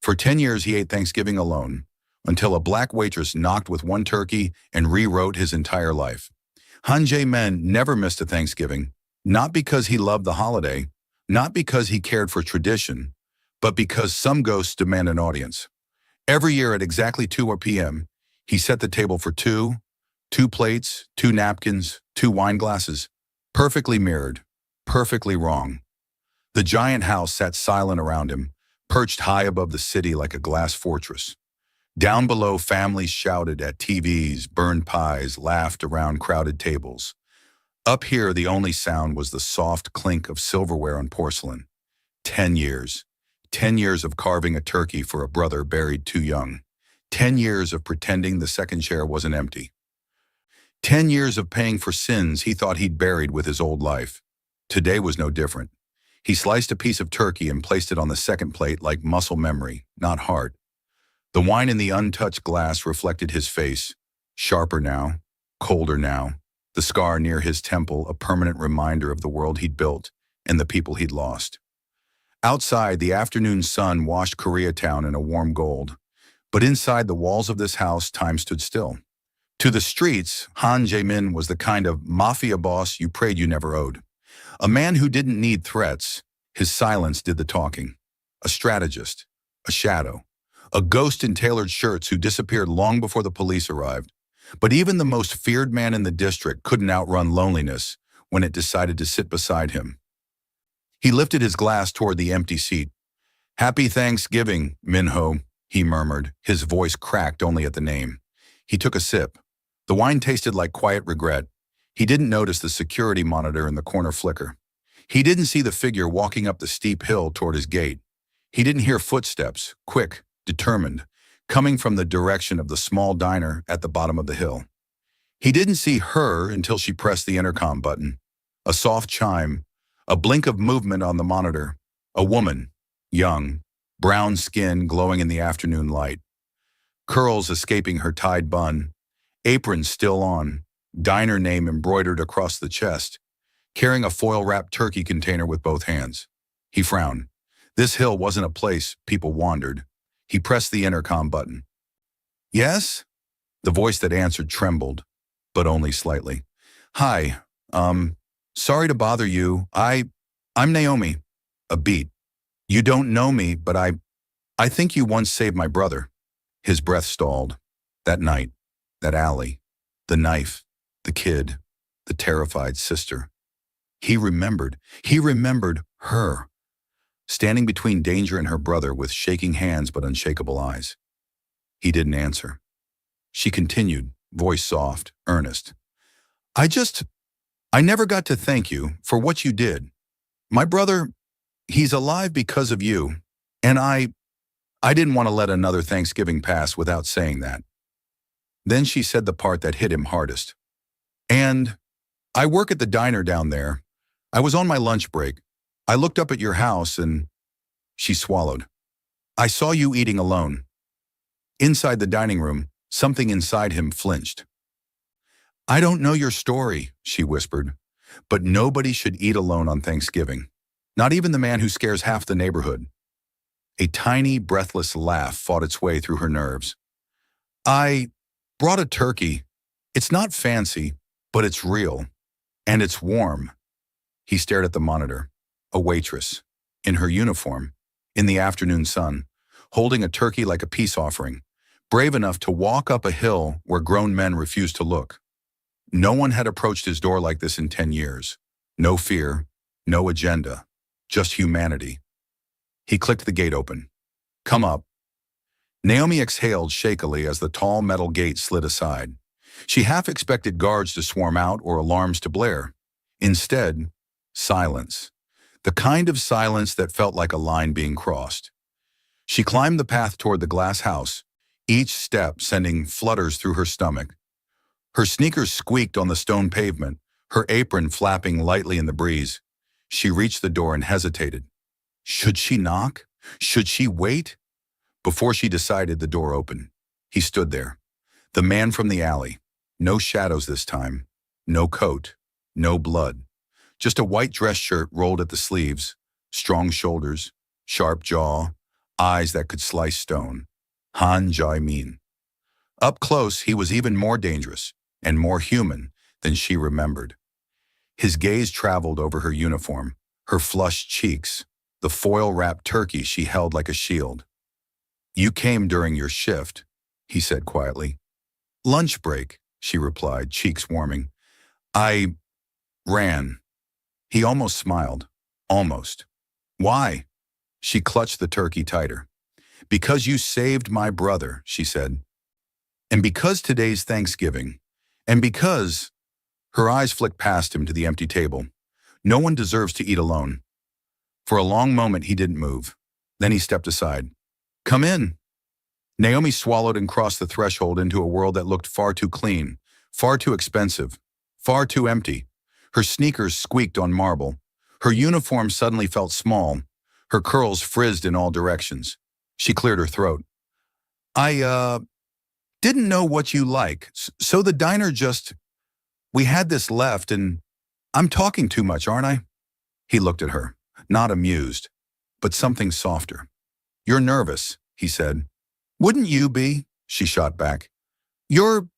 For 10 years, he ate Thanksgiving alone, until a black waitress knocked with one turkey and rewrote his entire life. Han Jae-min never missed a Thanksgiving, not because he loved the holiday, not because he cared for tradition, but because some ghosts demand an audience. Every year at exactly 2 p.m., he set the table for two plates, two napkins, two wine glasses, perfectly mirrored, perfectly wrong. The giant house sat silent around him, perched high above the city like a glass fortress. Down below, families shouted at TVs, burned pies, laughed around crowded tables. Up here, the only sound was the soft clink of silverware on porcelain. 10 years. 10 years of carving a turkey for a brother buried too young. 10 years of pretending the second chair wasn't empty. 10 years of paying for sins he thought he'd buried with his old life. Today was no different. He sliced a piece of turkey and placed it on the second plate like muscle memory, not heart. The wine in the untouched glass reflected his face, sharper now, colder now, the scar near his temple a permanent reminder of the world he'd built and the people he'd lost. Outside, the afternoon sun washed Koreatown in a warm gold, but inside the walls of this house, time stood still. To the streets, Han Jae-min was the kind of mafia boss you prayed you never owed. A man who didn't need threats, his silence did the talking. A strategist, a shadow, a ghost in tailored shirts who disappeared long before the police arrived. But even the most feared man in the district couldn't outrun loneliness when it decided to sit beside him. He lifted his glass toward the empty seat. "Happy Thanksgiving, Minho," he murmured, his voice cracked only at the name. He took a sip. The wine tasted like quiet regret. He didn't notice the security monitor in the corner flicker. He didn't see the figure walking up the steep hill toward his gate. He didn't hear footsteps, quick, determined, coming from the direction of the small diner at the bottom of the hill. He didn't see her until she pressed the intercom button. A soft chime, a blink of movement on the monitor. A woman, young, brown skin glowing in the afternoon light. Curls escaping her tied bun, apron still on, diner name embroidered across the chest, carrying a foil-wrapped turkey container with both hands. He frowned. This hill wasn't a place people wandered. He pressed the intercom button. "Yes?" The voice that answered trembled, but only slightly. "Hi, sorry to bother you. I'm Naomi." A beat. "You don't know me, but I think you once saved my brother." His breath stalled. That night, that alley, the knife, the kid, the terrified sister. He remembered her, standing between danger and her brother with shaking hands but unshakable eyes. He didn't answer. She continued, voice soft, earnest. I never got to thank you for what you did. My brother, he's alive because of you, and I didn't want to let another Thanksgiving pass without saying that." Then she said the part that hit him hardest. "And I work at the diner down there. I was on my lunch break. I looked up at your house and..." She swallowed. "I saw you eating alone." Inside the dining room, something inside him flinched. "I don't know your story," she whispered, "but nobody should eat alone on Thanksgiving. Not even the man who scares half the neighborhood." A tiny, breathless laugh fought its way through her nerves. "I brought a turkey. It's not fancy, but it's real. And it's warm." He stared at the monitor. A waitress, in her uniform, in the afternoon sun, holding a turkey like a peace offering, brave enough to walk up a hill where grown men refused to look. No one had approached his door like this in 10 years. No fear, no agenda, just humanity. He clicked the gate open. "Come up." Naomi exhaled shakily as the tall metal gate slid aside. She half expected guards to swarm out or alarms to blare. Instead, silence. The kind of silence that felt like a line being crossed. She climbed the path toward the glass house, each step sending flutters through her stomach. Her sneakers squeaked on the stone pavement, her apron flapping lightly in the breeze. She reached the door and hesitated. Should she knock? Should she wait? Before she decided, the door opened. He stood there. The man from the alley. No shadows this time. No coat. No blood. Just a white dress shirt rolled at the sleeves. Strong shoulders. Sharp jaw. eyes that could slice stone. Han Jae-min. Up close, he was even more dangerous and more human than she remembered. His gaze traveled over her uniform, her flushed cheeks, the foil-wrapped turkey she held like a shield. "You came during your shift," he said quietly. "Lunch break," she replied, cheeks warming. "I ran." He almost smiled. Almost. "Why?" She clutched the turkey tighter. "Because you saved my brother," she said. "And because today's Thanksgiving. And because—" Her eyes flicked past him to the empty table. "No one deserves to eat alone." For a long moment he didn't move. Then he stepped aside. "Come in." Naomi swallowed and crossed the threshold into a world that looked far too clean, far too expensive, far too empty. Her sneakers squeaked on marble. Her uniform suddenly felt small. Her curls frizzed in all directions. She cleared her throat. "I didn't know what you like, so the diner just... We had this left and I'm talking too much, aren't I?" He looked at her, not amused, but something softer. "You're nervous," he said. "Wouldn't you be?" she shot back. You."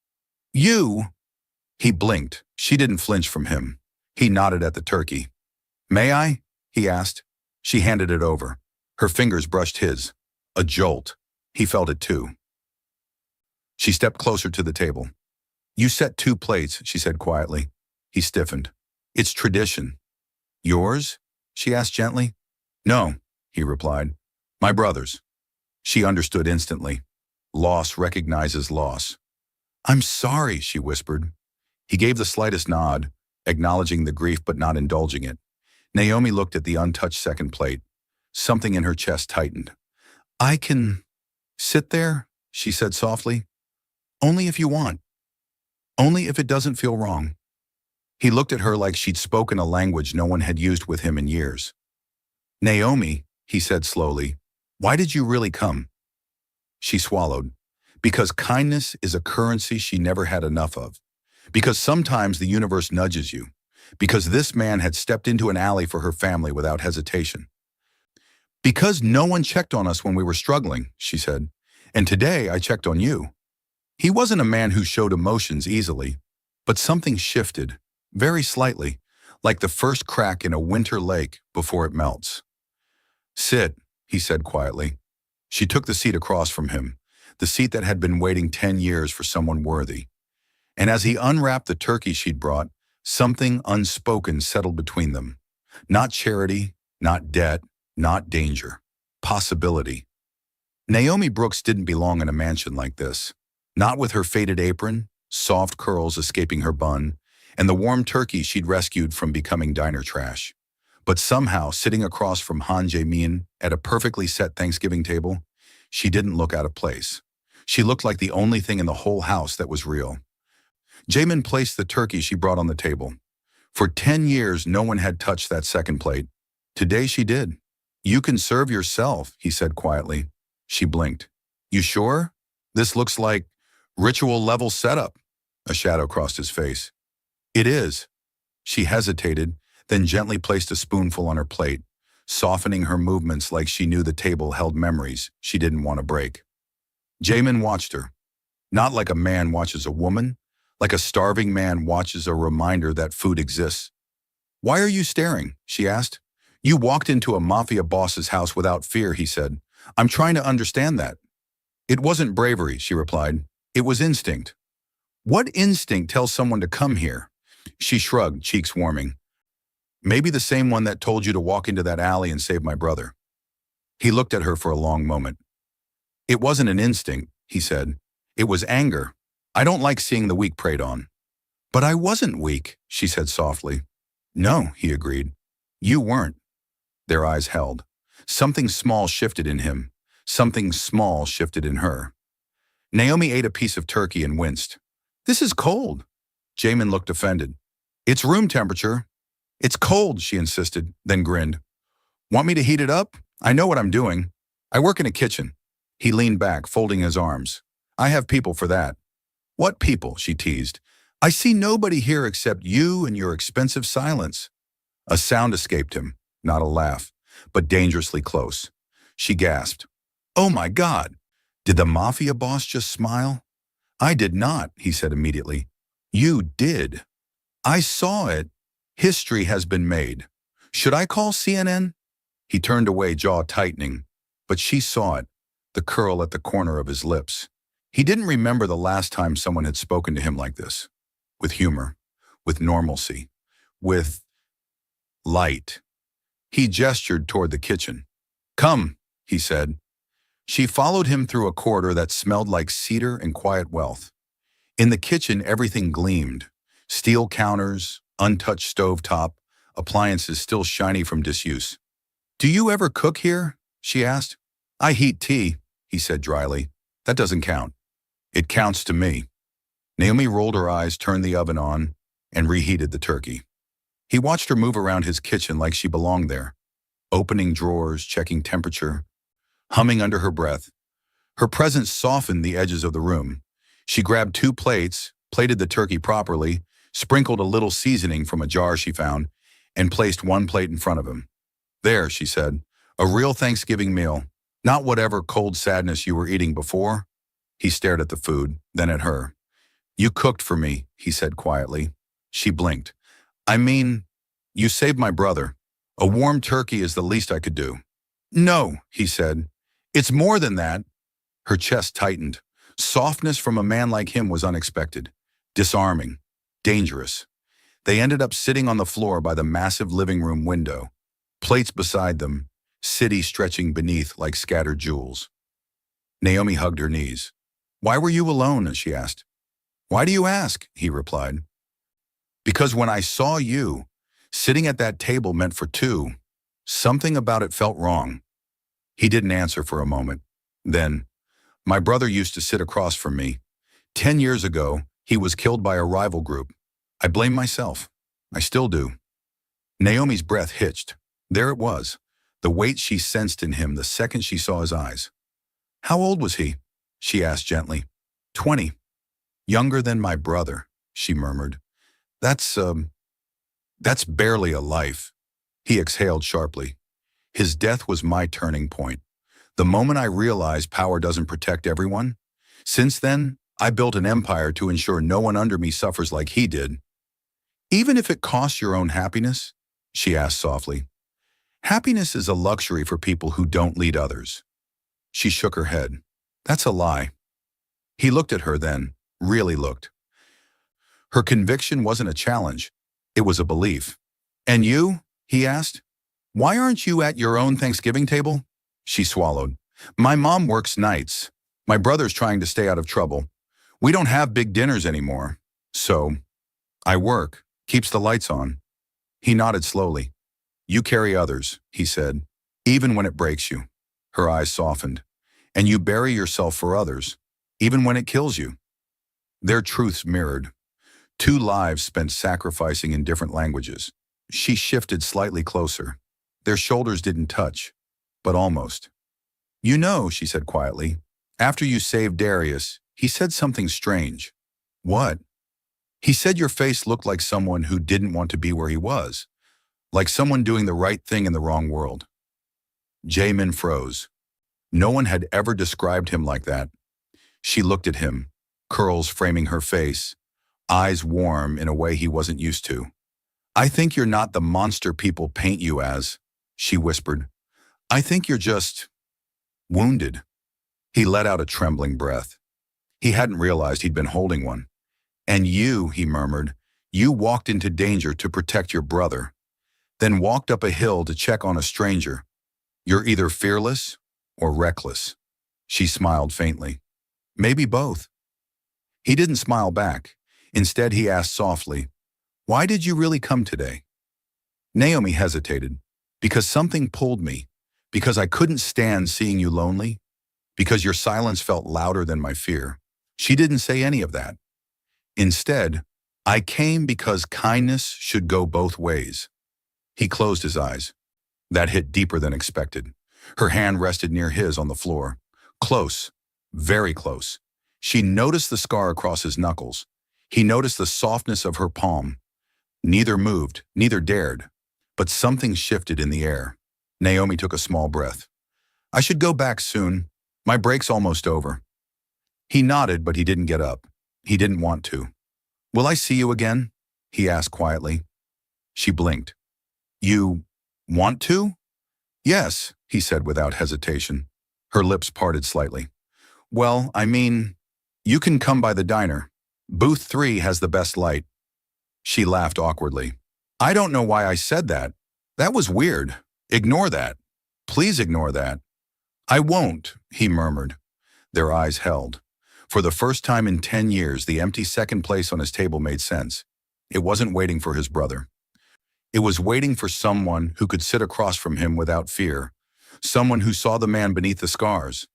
He blinked. She didn't flinch from him. He nodded at the turkey. "May I?" he asked. She handed it over. Her fingers brushed his. A jolt. He felt it too. She stepped closer to the table. "You set 2 plates," she said quietly. He stiffened. "It's tradition." "Yours?" she asked gently. "No," he replied. "My brother's." She understood instantly. Loss recognizes loss. "I'm sorry," she whispered. He gave the slightest nod, acknowledging the grief but not indulging it. Naomi looked at the untouched second plate. Something in her chest tightened. "I can sit there," she said softly. "Only if you want. Only if it doesn't feel wrong." He looked at her like she'd spoken a language no one had used with him in years. "Naomi," he said slowly, "why did you really come?" She swallowed. Because kindness is a currency she never had enough of. Because sometimes the universe nudges you. Because this man had stepped into an alley for her family without hesitation. "Because no one checked on us when we were struggling," she said. "And today I checked on you." He wasn't a man who showed emotions easily, but something shifted, very slightly, like the first crack in a winter lake before it melts. "Sit," he said quietly. She took the seat across from him, the seat that had been waiting 10 years for someone worthy. And as he unwrapped the turkey she'd brought, something unspoken settled between them. Not charity, not debt, not danger. Possibility. Naomi Brooks didn't belong in a mansion like this. Not with her faded apron, soft curls escaping her bun, and the warm turkey she'd rescued from becoming diner trash. But somehow, sitting across from Han Jae-min at a perfectly set Thanksgiving table, she didn't look out of place. She looked like the only thing in the whole house that was real. Jaemin placed the turkey she brought on the table. For 10 years, no one had touched that second plate. Today she did. "You can serve yourself," he said quietly. She blinked. "You sure? This looks like ritual-level setup." A shadow crossed his face. "It is." She hesitated, then gently placed a spoonful on her plate, softening her movements like she knew the table held memories she didn't want to break. Jaemin watched her. Not like a man watches a woman, like a starving man watches a reminder that food exists. "Why are you staring?" she asked. "You walked into a Mafia boss's house without fear," he said. "I'm trying to understand that." "It wasn't bravery," she replied. "It was instinct." "What instinct tells someone to come here?" She shrugged, cheeks warming. "Maybe the same one that told you to walk into that alley and save my brother." He looked at her for a long moment. "It wasn't an instinct," he said. "It was anger. I don't like seeing the weak preyed on." "But I wasn't weak," she said softly. "No," he agreed. "You weren't." Their eyes held. Something small shifted in him. Something small shifted in her. Naomi ate a piece of turkey and winced. "This is cold." Jaemin looked offended. "It's room temperature." "It's cold," she insisted, then grinned. "Want me to heat it up? I know what I'm doing. I work in a kitchen." He leaned back, folding his arms. "I have people for that." "What people?" she teased. "I see nobody here except you and your expensive silence." A sound escaped him, not a laugh, but dangerously close. She gasped. Oh my God! Did the Mafia boss just smile? I did not, he said immediately. You did. I saw it. History has been made. Should I call CNN? He turned away, jaw tightening. But she saw it, the curl at the corner of his lips. He didn't remember the last time someone had spoken to him like this. With humor, with normalcy, with light. He gestured toward the kitchen. Come, he said. She followed him through a corridor that smelled like cedar and quiet wealth. In the kitchen, everything gleamed. Steel counters, untouched stovetop, appliances still shiny from disuse. Do you ever cook here? She asked. I heat tea, he said dryly. That doesn't count. It counts to me. Naomi rolled her eyes, turned the oven on, and reheated the turkey. He watched her move around his kitchen like she belonged there, opening drawers, checking temperature, humming under her breath. Her presence softened the edges of the room. She grabbed 2 plates, plated the turkey properly, sprinkled a little seasoning from a jar she found, and placed 1 plate in front of him. There, she said, a real Thanksgiving meal, not whatever cold sadness you were eating before. He stared at the food, then at her. You cooked for me, he said quietly. She blinked. I mean, you saved my brother. A warm turkey is the least I could do. No, he said. It's more than that. Her chest tightened. Softness from a man like him was unexpected, disarming, dangerous. They ended up sitting on the floor by the massive living room window, plates beside them, city stretching beneath like scattered jewels. Naomi hugged her knees. Why were you alone? She asked. Why do you ask? He replied. Because when I saw you, sitting at that table meant for 2, something about it felt wrong. He didn't answer for a moment. Then, my brother used to sit across from me. 10 years ago, he was killed by a rival group. I blame myself. I still do. Naomi's breath hitched. There it was, the weight she sensed in him the second she saw his eyes. How old was he? She asked gently. 20. Younger than my brother, she murmured. That's barely a life. He exhaled sharply. His death was my turning point. The moment I realized power doesn't protect everyone. Since then, I built an empire to ensure no one under me suffers like he did. Even if it costs your own happiness? She asked softly. Happiness is a luxury for people who don't lead others. She shook her head. That's a lie. He looked at her then, really looked. Her conviction wasn't a challenge. It was a belief. And you? He asked. Why aren't you at your own Thanksgiving table? She swallowed. My mom works nights. My brother's trying to stay out of trouble. We don't have big dinners anymore. So, I work. Keeps the lights on. He nodded slowly. You carry others, he said, even when it breaks you. Her eyes softened. And you bury yourself for others, even when it kills you. Their truths mirrored. 2 lives spent sacrificing in different languages. She shifted slightly closer. Their shoulders didn't touch, but almost. You know, she said quietly, after you saved Darius, he said something strange. What? He said your face looked like someone who didn't want to be where he was, like someone doing the right thing in the wrong world. Jamin froze. No one had ever described him like that. She looked at him, curls framing her face, eyes warm in a way he wasn't used to. I think you're not the monster people paint you as, she whispered. I think you're just wounded. He let out a trembling breath. He hadn't realized he'd been holding one. And you, he murmured, you walked into danger to protect your brother, then walked up a hill to check on a stranger. You're either fearless or reckless. She smiled faintly. Maybe both. He didn't smile back. Instead, he asked softly, why did you really come today? Naomi hesitated. Because something pulled me. Because I couldn't stand seeing you lonely. Because your silence felt louder than my fear. She didn't say any of that. Instead, I came because kindness should go both ways. He closed his eyes. That hit deeper than expected. Her hand rested near his on the floor. Close, very close. She noticed the scar across his knuckles. He noticed the softness of her palm. Neither moved, neither dared. But something shifted in the air. Naomi took a small breath. I should go back soon. My break's almost over. He nodded, but he didn't get up. He didn't want to. Will I see you again? He asked quietly. She blinked. You want to? Yes, he said without hesitation. Her lips parted slightly. Well, I mean, you can come by the diner. Booth 3 has the best light. She laughed awkwardly. I don't know why I said that. That was weird. Ignore that. Please ignore that. I won't, he murmured. Their eyes held. For the first time in 10 years, the empty second place on his table made sense. It wasn't waiting for his brother. It was waiting for someone who could sit across from him without fear. Someone who saw the man beneath the scars.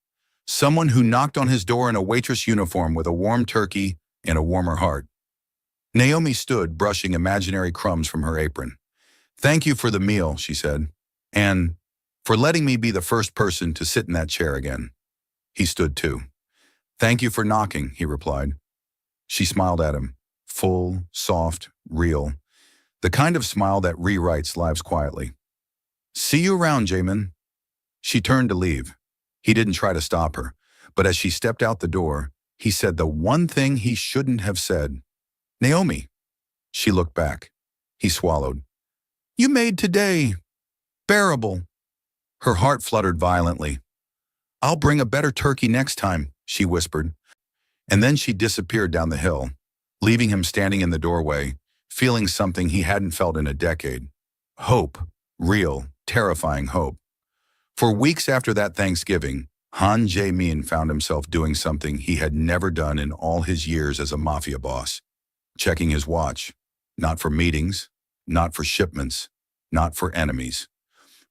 Someone who knocked on his door in a waitress uniform with a warm turkey and a warmer heart. Naomi stood, brushing imaginary crumbs from her apron. Thank you for the meal, she said. And for letting me be the first person to sit in that chair again. He stood too. Thank you for knocking, he replied. She smiled at him. Full, soft, real. The kind of smile that rewrites lives quietly. See you around, Jamin. She turned to leave. He didn't try to stop her, but as she stepped out the door, he said the one thing he shouldn't have said. Naomi. She looked back. He swallowed. You made today bearable. Her heart fluttered violently. I'll bring a better turkey next time, she whispered. And then she disappeared down the hill, leaving him standing in the doorway, feeling something he hadn't felt in a decade. Hope. Real, terrifying hope. For weeks after that Thanksgiving, Han Jae-min found himself doing something he had never done in all his years as a mafia boss. Checking his watch. Not for meetings, not for shipments, not for enemies,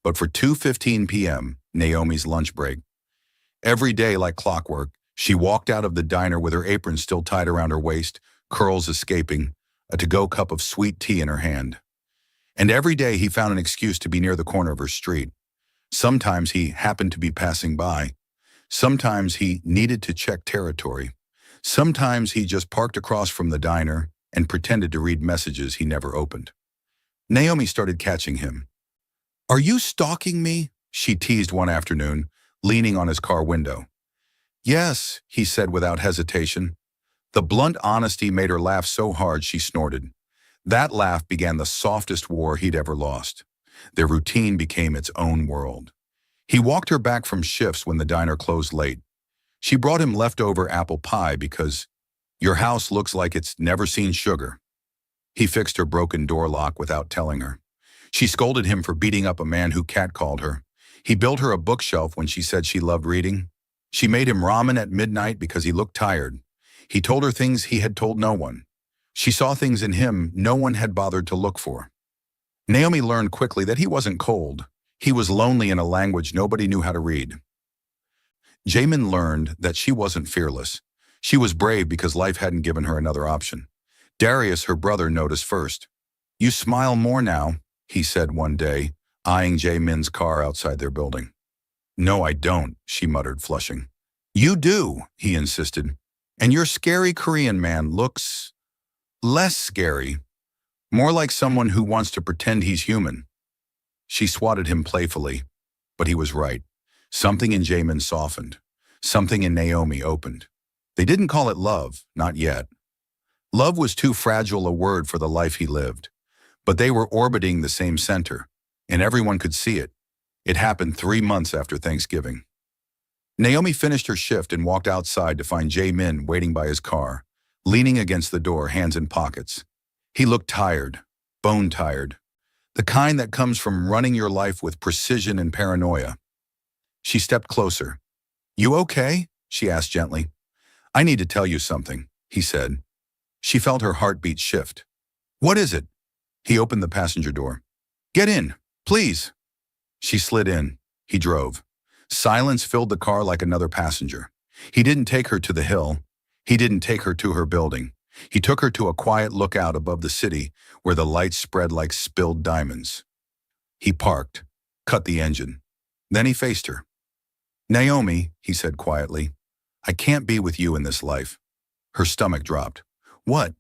but for 2:15 p.m., Naomi's lunch break. Every day, like clockwork, she walked out of the diner with her apron still tied around her waist, curls escaping, a to-go cup of sweet tea in her hand. And every day he found an excuse to be near the corner of her street. Sometimes he happened to be passing by. Sometimes he needed to check territory. Sometimes he just parked across from the diner and pretended to read messages he never opened. Naomi started catching him. Are you stalking me? She teased one afternoon, leaning on his car window. Yes, he said without hesitation. The blunt honesty made her laugh so hard she snorted. That laugh began the softest war he'd ever lost. Their routine became its own world. He walked her back from shifts when the diner closed late. She brought him leftover apple pie because your house looks like it's never seen sugar. He fixed her broken door lock without telling her. She scolded him for beating up a man who catcalled her. He built her a bookshelf when she said she loved reading. She made him ramen at midnight because he looked tired. He told her things he had told no one. She saw things in him no one had bothered to look for. Naomi learned quickly that he wasn't cold. He was lonely in a language nobody knew how to read. Jamin learned that she wasn't fearless. She was brave because life hadn't given her another option. Darius, her brother, noticed first. You smile more now, he said one day, eyeing Jamin's car outside their building. No, I don't, she muttered, flushing. You do, he insisted. And your scary Korean man looks less scary, more like someone who wants to pretend he's human. She swatted him playfully, but he was right. Something in Jamin softened. Something in Naomi opened. They didn't call it love, not yet. Love was too fragile a word for the life he lived. But they were orbiting the same center, and everyone could see it. It happened 3 months after Thanksgiving. Naomi finished her shift and walked outside to find Jae-min waiting by his car, leaning against the door, hands in pockets. He looked tired, bone-tired, the kind that comes from running your life with precision and paranoia. She stepped closer. You okay? She asked gently. I need to tell you something, he said. She felt her heartbeat shift. What is it? He opened the passenger door. Get in, please. She slid in. He drove. Silence filled the car like another passenger. He didn't take her to the hill. He didn't take her to her building. He took her to a quiet lookout above the city where the lights spread like spilled diamonds. He parked, cut the engine. Then he faced her. Naomi, he said quietly, I can't be with you in this life. Her stomach dropped. What?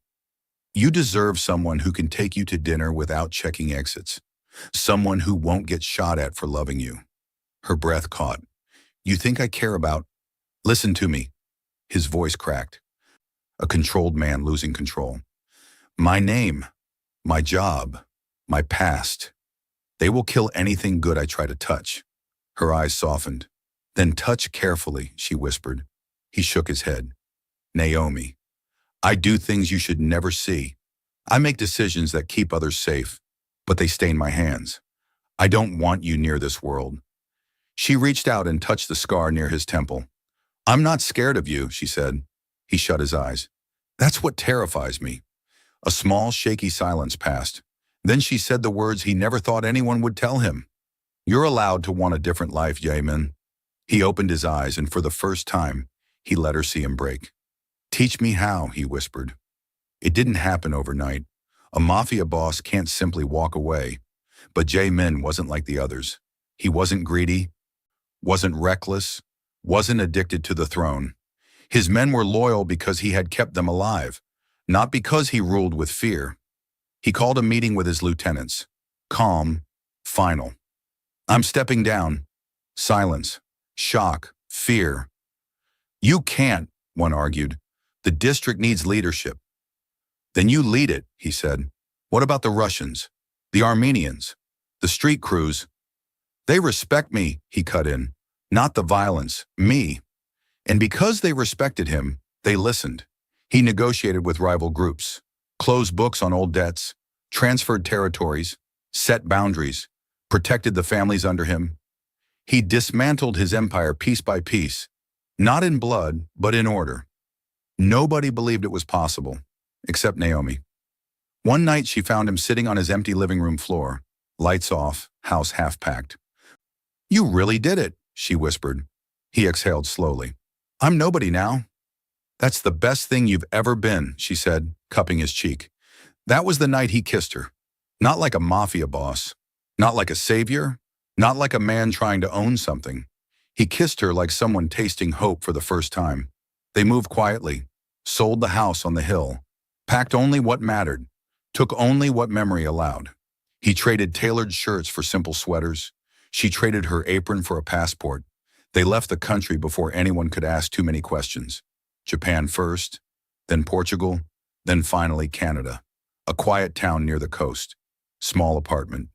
You deserve someone who can take you to dinner without checking exits. Someone who won't get shot at for loving you. Her breath caught. You think I care about Listen to me. His voice cracked. A controlled man losing control. My name, my job, my past. They will kill anything good I try to touch. Her eyes softened. Then touch carefully, she whispered. He shook his head. Naomi, I do things you should never see. I make decisions that keep others safe, but they stain my hands. I don't want you near this world. She reached out and touched the scar near his temple. I'm not scared of you, she said. He shut his eyes. That's what terrifies me. A small, shaky silence passed. Then she said the words he never thought anyone would tell him. You're allowed to want a different life, Jamin. He opened his eyes, and for the first time, he let her see him break. Teach me how, he whispered. It didn't happen overnight. A mafia boss can't simply walk away. But Jamin wasn't like the others. He wasn't greedy, wasn't reckless, wasn't addicted to the throne. His men were loyal because he had kept them alive, not because he ruled with fear. He called a meeting with his lieutenants. Calm, final. I'm stepping down. Silence, shock, fear. You can't, one argued. The district needs leadership. Then you lead it, he said. What about the Russians, the Armenians, the street crews? They respect me, he cut in. Not the violence, me. And because they respected him, they listened. He negotiated with rival groups, closed books on old debts, transferred territories, set boundaries, protected the families under him. He dismantled his empire piece by piece, not in blood, but in order. Nobody believed it was possible, except Naomi. One night she found him sitting on his empty living room floor, lights off, house half-packed. You really did it, she whispered. He exhaled slowly. I'm nobody now. That's the best thing you've ever been, she said, cupping his cheek. That was the night he kissed her. Not like a mafia boss, not like a savior, not like a man trying to own something. He kissed her like someone tasting hope for the first time. They moved quietly, sold the house on the hill, packed only what mattered, took only what memory allowed. He traded tailored shirts for simple sweaters. She traded her apron for a passport. They left the country before anyone could ask too many questions. Japan first, then Portugal, then finally Canada. A quiet town near the coast. Small apartment.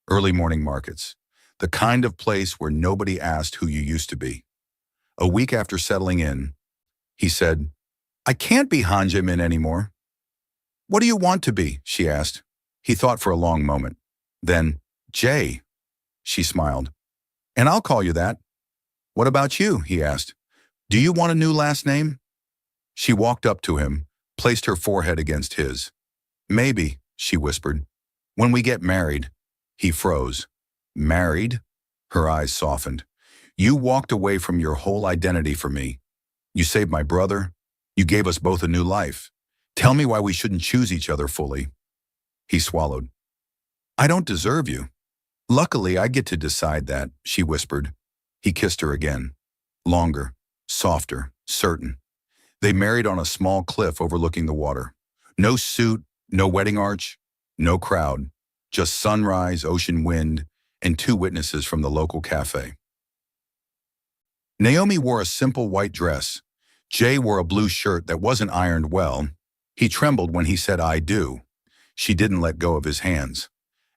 Early morning markets. The kind of place where nobody asked who you used to be. A week after settling in, he said, I can't be Han Jae-min anymore. What do you want to be? She asked. He thought for a long moment. Then, Jay. She smiled. And I'll call you that. What about you? He asked. Do you want a new last name? She walked up to him, placed her forehead against his. Maybe, she whispered. When we get married. He froze. Married? Her eyes softened. You walked away from your whole identity for me. You saved my brother. You gave us both a new life. Tell me why we shouldn't choose each other fully. He swallowed. I don't deserve you. Luckily, I get to decide that, she whispered. He kissed her again. Longer, softer, certain. They married on a small cliff overlooking the water. No suit, no wedding arch, no crowd. Just sunrise, ocean wind, and 2 witnesses from the local cafe. Naomi wore a simple white dress. Jay wore a blue shirt that wasn't ironed well. He trembled when he said, I do. She didn't let go of his hands.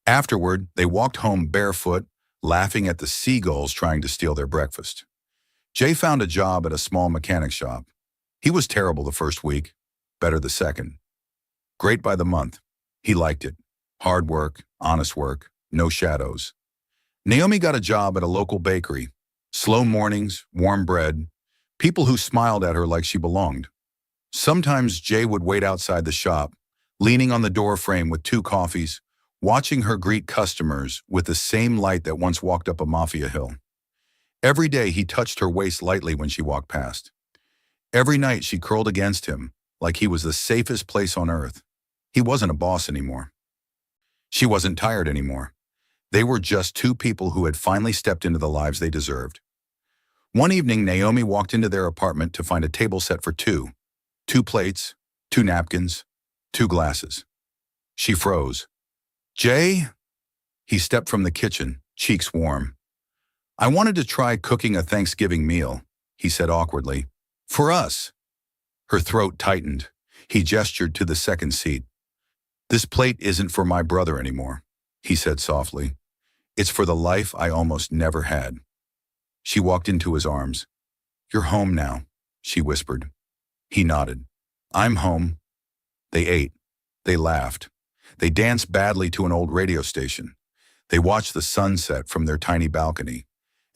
Afterward, they walked home barefoot, laughing at the seagulls trying to steal their breakfast. Jay found a job at a small mechanic shop. He was terrible the first week, better the second. Great by the month. He liked it. Hard work, honest work, no shadows. Naomi got a job at a local bakery. Slow mornings, warm bread, people who smiled at her like she belonged. Sometimes Jay would wait outside the shop, leaning on the door frame with 2 coffees, watching her greet customers with the same light that once walked up a Mafia hill. Every day he touched her waist lightly when she walked past. Every night she curled against him like he was the safest place on earth. He wasn't a boss anymore. She wasn't tired anymore. They were just 2 people who had finally stepped into the lives they deserved. One evening, Naomi walked into their apartment to find a table set for 2. 2 plates, 2 napkins, 2 glasses. She froze. Jay? He stepped from the kitchen, cheeks warm. I wanted to try cooking a Thanksgiving meal. he said awkwardly. For us. Her throat tightened. He gestured to the second seat. This plate isn't for my brother anymore, he said softly. It's for the life I almost never had. She walked into his arms. You're home now, she whispered. He nodded. I'm home. They ate. They laughed. They danced badly to an old radio station. They watched the sunset from their tiny balcony.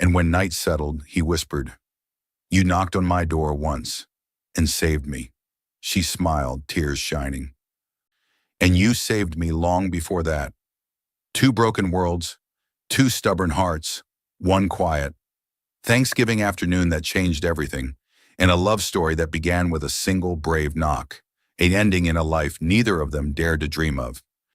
And when night settled, he whispered, You knocked on my door once and saved me. She smiled, tears shining. And you saved me long before that. 2 broken worlds, 2 stubborn hearts, 1 quiet. Thanksgiving afternoon that changed everything, and a love story that began with a single brave knock, an ending in a life neither of them dared to dream of.